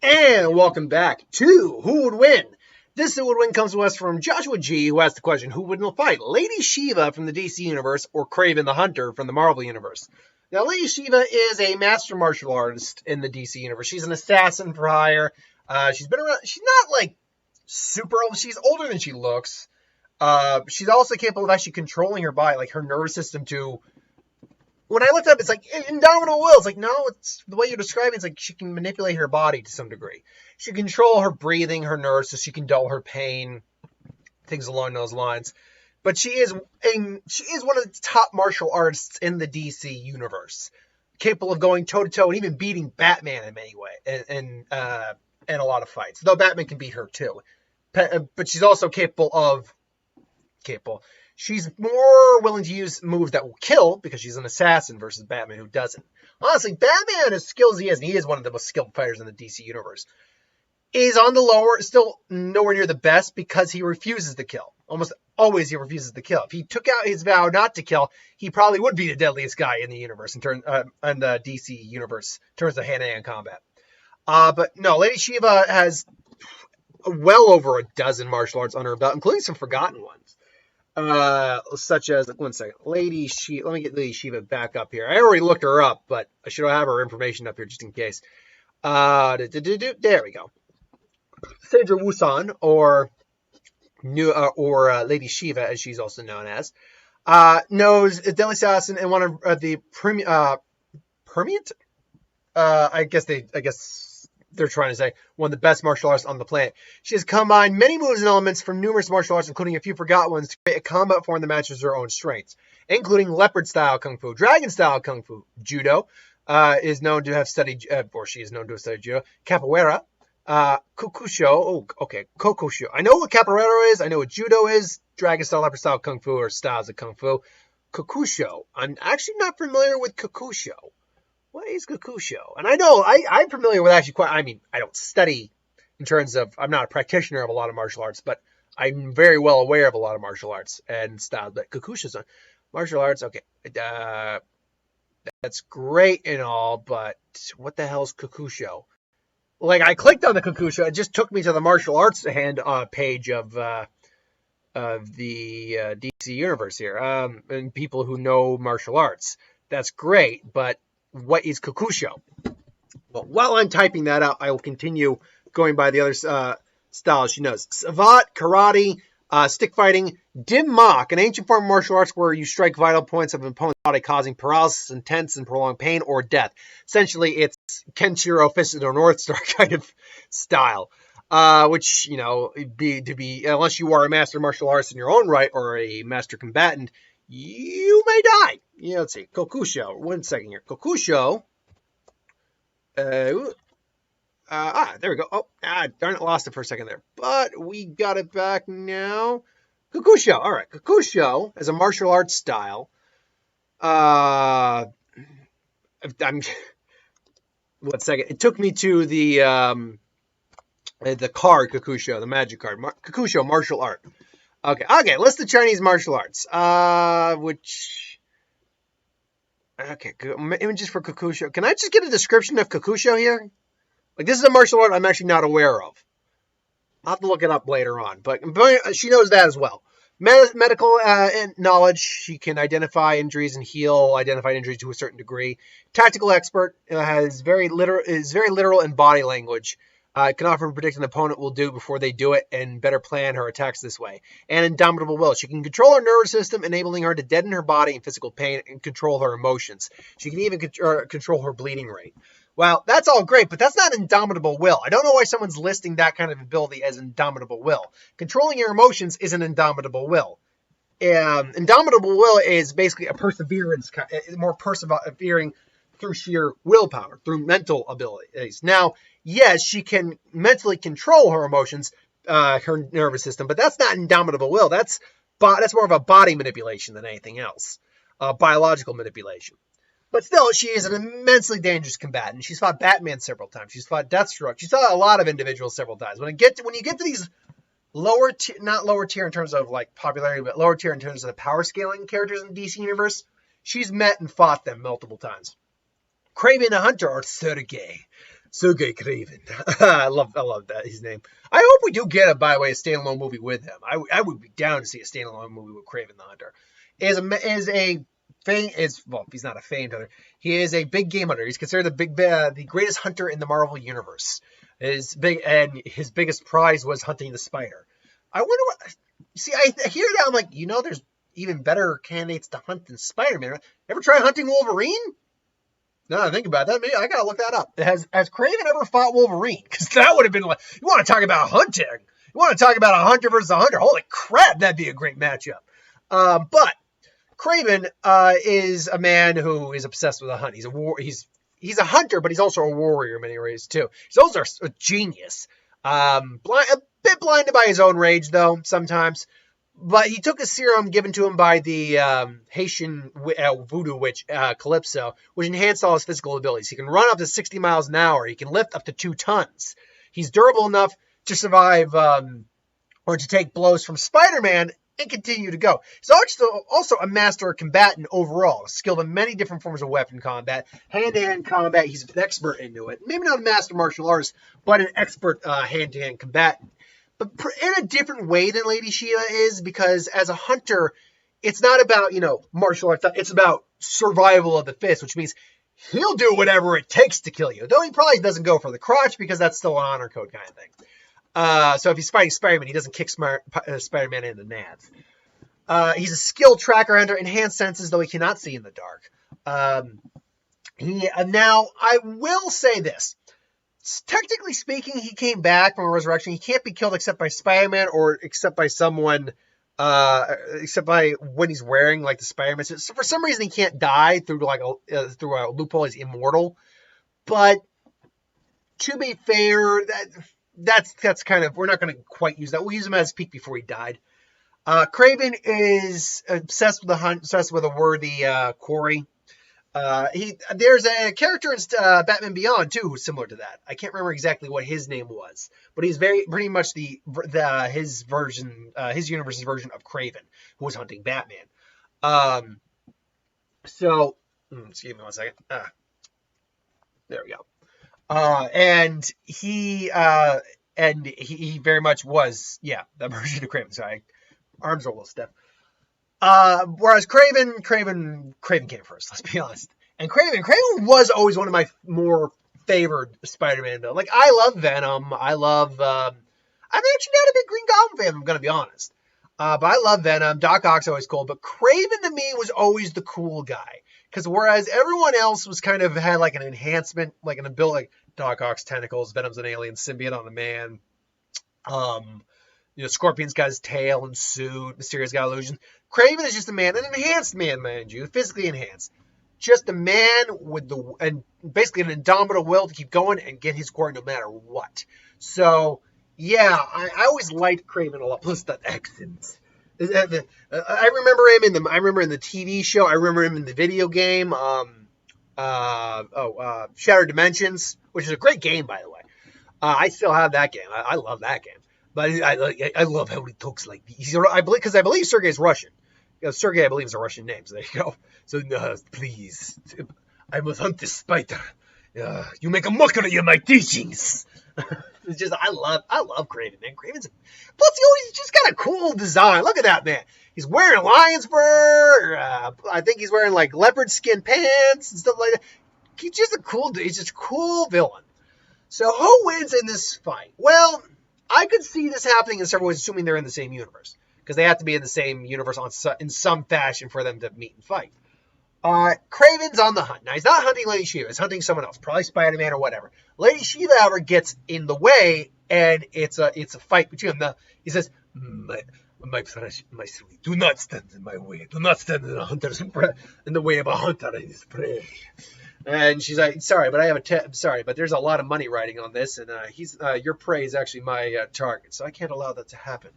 And welcome back to Who Would Win? This Who Would Win comes to us from Joshua G, who asked the question, who would fight, Lady Shiva from the DC Universe or Kraven the Hunter from the Marvel Universe? Now, Lady Shiva is a master martial artist in the DC Universe. She's an assassin for hire. She's been around. She's not like super old. She's older than she looks. She's also capable of actually controlling her body, like her nervous system to... When I looked up, it's like indomitable will. It's like, no, it's the way you're describing. It's like she can manipulate her body to some degree. She can control her breathing, her nerves, so she can dull her pain, things along those lines. But she is one of the top martial artists in the DC universe, capable of going toe to toe and even beating Batman in many ways, and a lot of fights. Though Batman can beat her too, but she's also capable. She's more willing to use moves that will kill because she's an assassin versus Batman, who doesn't. Honestly, Batman, as skilled as he is, and he is one of the most skilled fighters in the DC universe, is on the lower, still nowhere near the best because he refuses to kill. Almost always he refuses to kill. If he took out his vow not to kill, he probably would be the deadliest guy in the universe in the DC universe in terms of hand-to-hand combat. But no, Lady Shiva has well over a dozen martial arts under her belt, including some forgotten ones. Such as, one second, Lady Shiva. Let me get Lady Shiva back up here. I already looked her up, but I should have her information up here just in case. There we go. Sandra Wusan, or Lady Shiva, as she's also known as, knows a deadly assassin and one of the permeant. I guess they're trying to say one of the best martial artists on the planet. She has combined many moves and elements from numerous martial arts, including a few forgotten ones, to create a combat form that matches her own strengths, including leopard-style kung fu, dragon-style kung fu, judo, is known to have studied, or she is known to have studied judo, capoeira, kokusho, kokusho. I know what capoeira is, I know what judo is, dragon-style, leopard-style kung fu, or styles of kung fu. Kokusho. I'm actually not familiar with kokusho. What is kokusho? And I know I'm familiar with actually I don't study in terms of, I'm not a practitioner of a lot of martial arts, but I'm very well aware of a lot of martial arts and styles. But kokusho's martial arts, okay. That's great and all, but what the hell is kokusho? Like, I clicked on the kokusho, it just took me to the martial arts page of the DC universe here, and people who know martial arts. That's great, but what is kokusho? Well, while I'm typing that out, I will continue going by the other styles she knows. Savate, karate, stick fighting, dim mak, an ancient form of martial arts where you strike vital points of an opponent's body, causing paralysis, intense and prolonged pain, or death. Essentially, it's Kenshiro Fist of the North Star kind of style. Which, unless you are a master martial artist in your own right or a master combatant, you may die. Yeah, let's see. Kokusho. 1 second here. Kokusho. There we go. Oh, darn it. Lost it for a second there. But we got it back now. Kokusho. All right. Kokusho is a martial arts style. I'm 1 second. It took me to the card Kokusho, the magic card. Kokusho, martial art. Okay, list of Chinese martial arts. Images for Kokusho. Can I just get a description of Kokusho here? Like, this is a martial art I'm actually not aware of. I'll have to look it up later on, but she knows that as well. Medical knowledge, she can identify injuries and heal identified injuries to a certain degree. Tactical expert, is very literal in body language. Can often predict an opponent will do before they do it and better plan her attacks this way. And indomitable will. She can control her nervous system, enabling her to deaden her body in physical pain and control her emotions. She can even control her bleeding rate. Well, that's all great, but that's not indomitable will. I don't know why someone's listing that kind of ability as indomitable will. Controlling your emotions is an indomitable will. Indomitable will is basically a perseverance, more persevering through sheer willpower, through mental abilities. Now, yes, she can mentally control her emotions, her nervous system, but that's not indomitable will. That's more of a body manipulation than anything else, biological manipulation. But still, she is an immensely dangerous combatant. She's fought Batman several times. She's fought Deathstroke. She's fought a lot of individuals several times. When you get to these lower tier, not lower tier in terms of like popularity, but lower tier in terms of the power scaling characters in the DC universe, she's met and fought them multiple times. Kraven the Hunter, or Sergei, Sergey Kraven. I love that, his name. I hope we do get by the way, a standalone movie with him. I would be down to see a standalone movie with Kraven the Hunter. Well, he's not a famed hunter. He is a big game hunter. He's considered the greatest hunter in the Marvel universe. His biggest prize was hunting the spider. I wonder what. See, I hear that, I'm like, there's even better candidates to hunt than Spider-Man. Ever try hunting Wolverine? Now I think about that, maybe I gotta look that up. Has Kraven ever fought Wolverine? Because that would have been like, you want to talk about hunting? You want to talk about a hunter versus a hunter? Holy crap, that'd be a great matchup. But Kraven is a man who is obsessed with a hunt. He's a hunter, but he's also a warrior in many ways too. He's also a genius. A bit blinded by his own rage, though, sometimes. But he took a serum given to him by the Haitian voodoo witch, Calypso, which enhanced all his physical abilities. He can run up to 60 miles an hour. He can lift up to 2 tons. He's durable enough to survive or to take blows from Spider-Man and continue to go. He's also a master combatant overall, skilled in many different forms of weapon combat, hand-to-hand combat. He's an expert into it. Maybe not a master martial artist, but an expert hand-to-hand combatant. But in a different way than Lady Shiva is, because as a hunter, it's not about, martial arts. It's about survival of the fittest, which means he'll do whatever it takes to kill you. Though he probably doesn't go for the crotch because that's still an honor code kind of thing. So if he's fighting Spider-Man, he doesn't kick Spider-Man in the nads. He's a skilled tracker hunter, enhanced senses, though he cannot see in the dark. Now, I will say this. Technically speaking, he came back from a resurrection. He can't be killed except by Spider-Man or except by someone, except by when he's wearing like the Spider-Man. So for some reason, he can't die through a loophole. He's immortal. But to be fair, that's kind of, we're not going to quite use that. We'll use him as peak before he died. Kraven is obsessed with the hunt, obsessed with a worthy quarry. There's a character in Batman Beyond too who's similar to that. I can't remember exactly what his name was, but he's pretty much his universe's version of Kraven, who was hunting Batman. So excuse me one second. There we go. And he very much was, that version of Kraven. Sorry, arms are a little stiff. Whereas Kraven came first, let's be honest. And Kraven was always one of my more favored Spider-Man villains. Like, I love Venom. I'm actually not a big Green Goblin fan, I'm going to be honest. But I love Venom. Doc Ock's always cool. But Kraven to me was always the cool guy. Because whereas everyone else was kind of had like an enhancement, like an ability, like Doc Ock's tentacles, Venom's an alien symbiote on a man. Scorpion's got his tail and suit. Mysterio's got illusion. Kraven is just a man, an enhanced man, mind you, physically enhanced. Just a man and basically an indomitable will to keep going and get his quarry no matter what. So, yeah, I always liked Kraven a lot. Plus the accent. I remember him in the TV show. I remember him in the video game. Shattered Dimensions, which is a great game, by the way. I still have that game. I love that game. But I love how he talks like this. I believe Sergey's Russian. Sergey, I believe, is a Russian name. So there you go. So please, I must hunt this spider. You make a mockery of my teachings. It's just I love Kraven, man. Kraven's plus he's just got a cool design. Look at that man. He's wearing lion's fur. I think he's wearing like leopard skin pants and stuff like that. He's just a cool villain. So who wins in this fight? Well, I could see this happening in several ways, assuming they're in the same universe. Because they have to be in the same universe in some fashion for them to meet and fight. Kraven's on the hunt. Now, he's not hunting Lady Shiva. He's hunting someone else. Probably Spider-Man or whatever. Lady Shiva, however, gets in the way, and it's a fight between them. Now, he says, my sweet, do not stand in my way. Do not stand in the way of a hunter and his prey. And she's like, sorry, but I have sorry, but there's a lot of money riding on this, and your prey is actually my target, so I can't allow that to happen.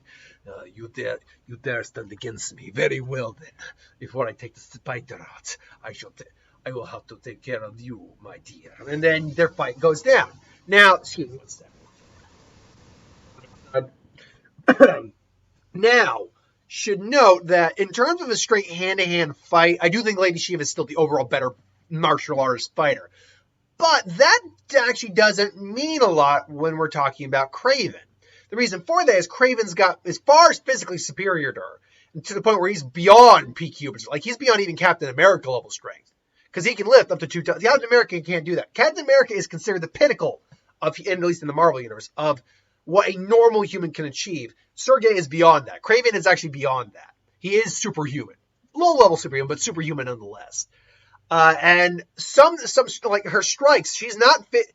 You dare stand against me? Very well then. Before I take the spider out, I will have to take care of you, my dear. And then their fight goes down. Now, excuse me one second. Now, should note that in terms of a straight hand-to-hand fight, I do think Lady Shiva is still the overall better martial artist fighter. But that actually doesn't mean a lot when we're talking about Kraven. The reason for that is Kraven's got is far physically superior to her, to the point where he's beyond peak humans. Like he's beyond even Captain America level strength, because he can lift up to 2 tons. Captain America can't do that. Captain America is considered the pinnacle of, at least in the Marvel universe, of what a normal human can achieve. Sergei is beyond that. Kraven is actually beyond that. He is superhuman, low level superhuman, but superhuman nonetheless. And some like her strikes, she's not fit.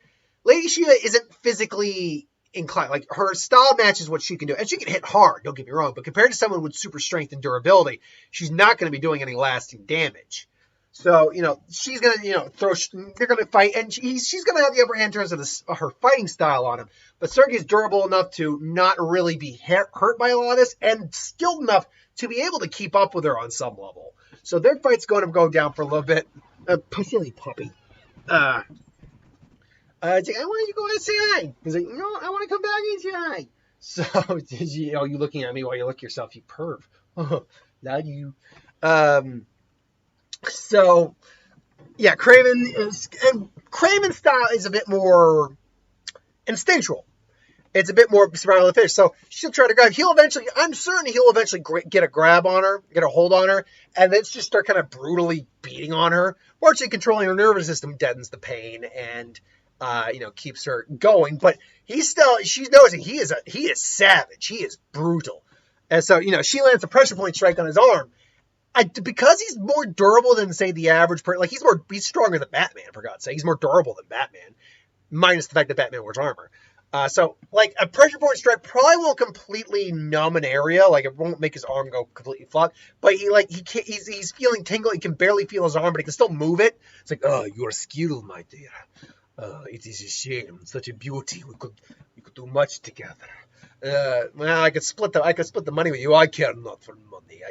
Lady Shiva isn't physically inclined. Like her style matches what she can do, and she can hit hard. Don't get me wrong, but compared to someone with super strength and durability, she's not going to be doing any lasting damage. So she's going to throw. They're going to fight, and she's going to have the upper hand in terms of her fighting style on him. But Sergei's durable enough to not really be hurt by a lot of this, and skilled enough to be able to keep up with her on some level. So their fight's going to go down for a little bit. Silly puppy. I want you to go outside. He's like, no, I want to come back inside. So, you looking at me while you look yourself, you perv. Not you. So, yeah, Kraven's style is a bit more instinctual. It's a bit more survival of the fish. So she'll try to grab. I'm certain he'll eventually get a grab on her, get a hold on her, and then just start kind of brutally beating on her. Fortunately, controlling her nervous system deadens the pain and, keeps her going. But she's noticing he is savage. He is brutal. And so, she lands a pressure point strike on his arm. Because he's more durable than, say, the average person. Like, he's stronger than Batman, for God's sake. He's more durable than Batman, minus the fact that Batman wears armor. So, like, a pressure point strike probably won't completely numb an area. Like, it won't make his arm go completely flat. But he's feeling tingle. He can barely feel his arm, but he can still move it. It's like, oh, your skill, my dear. It is a shame. Such a beauty. We could do much together. Well, I could split the money with you. I care not for money.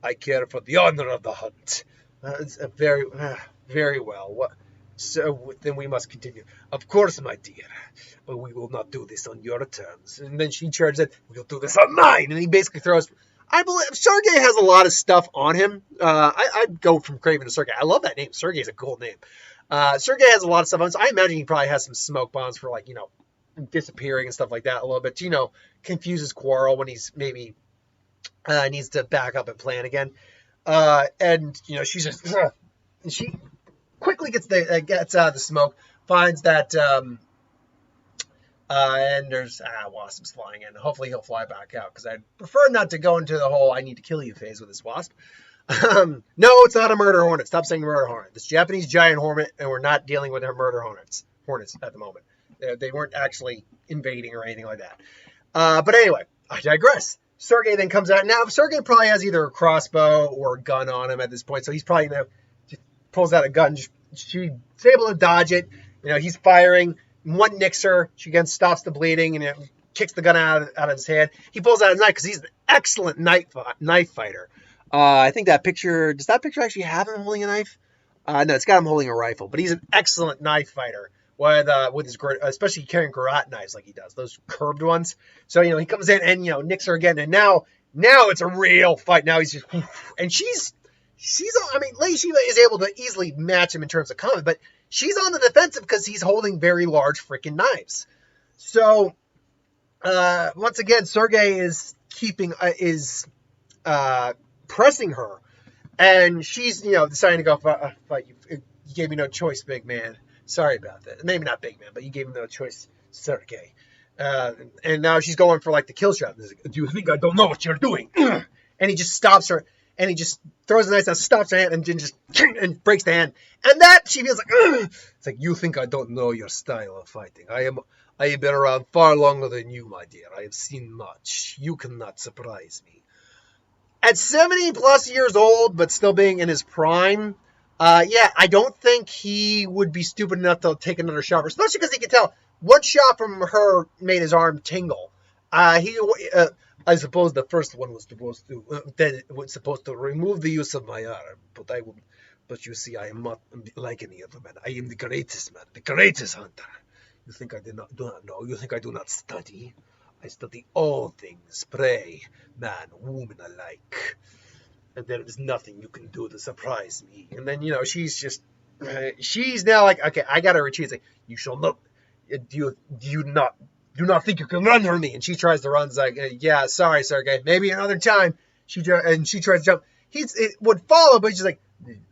I care for the honor of the hunt. It's a very well. What? So then we must continue. Of course, my dear, but we will not do this on your terms. And then she charges it. We'll do this on mine. And he basically throws. I believe Sergei has a lot of stuff on him. I'd go from Kraven to Sergei. I love that name. Sergei is a cool name. Sergei has a lot of stuff on him. So I imagine he probably has some smoke bombs for disappearing and stuff like that a little bit. Confuses Quarrel when he's maybe needs to back up and plan again. And she's just she quickly gets out of the smoke, finds that and there's wasps flying in. Hopefully he'll fly back out, because I'd prefer not to go into the whole I need to kill you phase with this wasp. No, it's not a murder hornet. Stop saying murder hornet. This Japanese giant hornet, and we're not dealing with her murder hornets at the moment. They weren't actually invading or anything like that. But anyway, I digress. Sergei then comes out. Now, Sergei probably has either a crossbow or a gun on him at this point, so he's probably just pulls out a gun. She's able to dodge it. He's firing. One nicks her. She again stops the bleeding and kicks the gun out of his hand. He pulls out his knife because he's an excellent knife fighter. I think does that picture actually have him holding a knife? No, it's got him holding a rifle, but he's an excellent knife fighter with his, especially carrying garrote knives like he does, those curved ones. So, he comes in and, nicks her again. And now it's a real fight. Now he's just, and Lady Shiva is able to easily match him in terms of combat, but she's on the defensive because he's holding very large freaking knives. So, once again, Sergei is pressing her, and she's, deciding to go fight you. You gave me no choice, big man. Sorry about that. Maybe not big man, but you gave me no choice, Sergei. And now she's going for the kill shot. Like, do you think I don't know what you're doing? And he just stops her, and he just throws the knife down, stops her hand, and then just breaks the hand. And that she feels like, ugh. It's like, you think I don't know your style of fighting? I have been around far longer than you, my dear. I have seen much. You cannot surprise me. At 70 plus years old, but still being in his prime, I don't think he would be stupid enough to take another shot, especially because he could tell one shot from her made his arm tingle. I suppose the first one was supposed to remove the use of my arm, but you see, I am not like any other man. I am the greatest man, the greatest hunter. You think I do not know? You think I do not study? I study all things, prey, man, woman alike. And there is nothing you can do to surprise me. And then, she's just she's now like, okay, I got to retreat. It's like, you shall not, do not think you can run from me. And she tries to run. It's like, yeah, sorry, Sergey, maybe another time. She tries to jump. It would follow, but he's just like,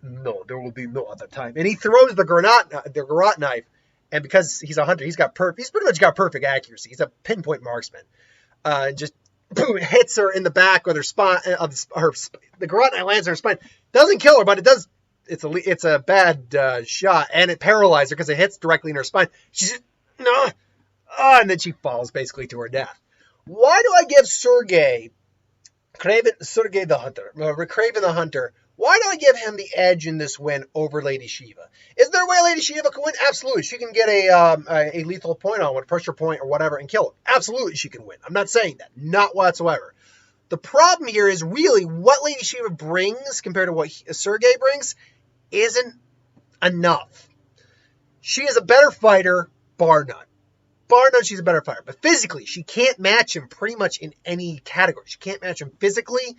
no, there will be no other time. And he throws the garrote knife. And because he's a hunter, he's pretty much got perfect accuracy. He's a pinpoint marksman. Just boom, hits her in the back with her spine. The garrote knife lands on her spine. Doesn't kill her, but it does. It's a bad shot, and it paralyzed her because it hits directly in her spine. She's just, no, and then she falls basically to her death. Why do I give Kraven the Hunter? Why do I give him the edge in this win over Lady Shiva? Is there a way Lady Shiva can win? Absolutely. She can get a lethal point on, a pressure point or whatever, and kill him. Absolutely she can win. I'm not saying that. Not whatsoever. The problem here is really what Lady Shiva brings compared to what Sergey brings isn't enough. She is a better fighter, bar none. Bar none, she's a better fighter. But physically, she can't match him pretty much in any category. She can't match him physically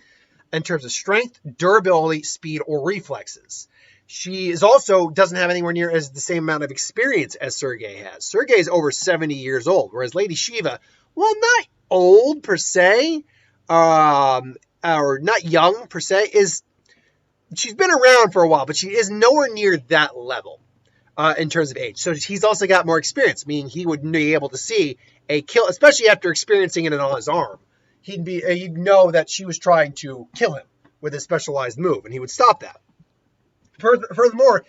in terms of strength, durability, speed, or reflexes. She doesn't have anywhere near the same amount of experience as Sergey has. Sergey is over 70 years old, whereas Lady Shiva, well, not old per se, or not young per se, she's been around for a while, but she is nowhere near that level in terms of age. So he's also got more experience, meaning he would be able to see a kill, especially after experiencing it on his arm. He'd know that she was trying to kill him with a specialized move, and he would stop that. Furthermore,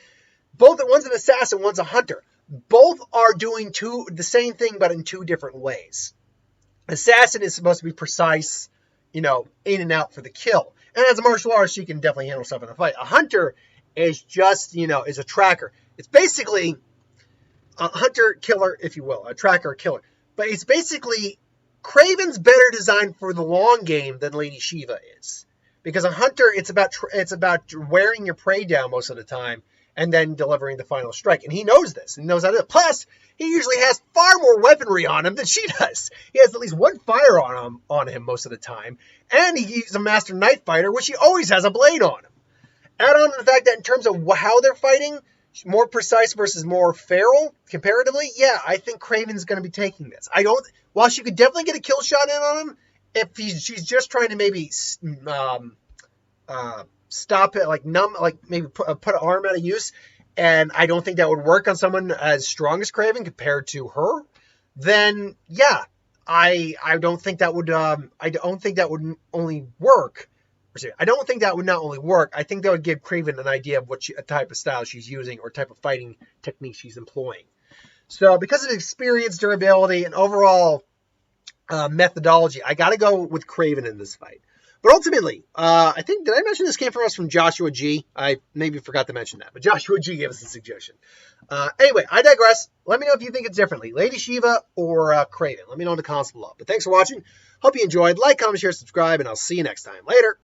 one's an assassin, one's a hunter. Both are doing the same thing, but in two different ways. Assassin is supposed to be precise, in and out for the kill. And as a martial artist, she can definitely handle stuff in a fight. A hunter is just, is a tracker. It's basically a hunter-killer, if you will, a tracker-killer. But it's basically Kraven's better designed for the long game than Lady Shiva is. Because a hunter, it's about wearing your prey down most of the time and then delivering the final strike. And he knows this. And he knows how to do it. Plus, he usually has far more weaponry on him than she does. He has at least one fire on him most of the time. And he's a master knife fighter, which he always has a blade on him. Add on to the fact that in terms of how they're fighting, more precise versus more feral, comparatively, yeah, I think Kraven's going to be taking this. While she could definitely get a kill shot in on him, if she's just trying to maybe stop it, maybe put an arm out of use, and I don't think that would work on someone as strong as Kraven compared to her, then yeah, I don't think that would only work. I don't think that would not only work. I think that would give Kraven an idea of a type of style she's using or type of fighting technique she's employing. So because of experience, durability, and overall methodology, I got to go with Kraven in this fight. But ultimately, I think, did I mention this came from Joshua G? I maybe forgot to mention that, but Joshua G gave us a suggestion. Anyway, I digress. Let me know if you think it's differently, Lady Shiva or Kraven. Let me know in the comments below. But thanks for watching. Hope you enjoyed. Like, comment, share, subscribe, and I'll see you next time. Later.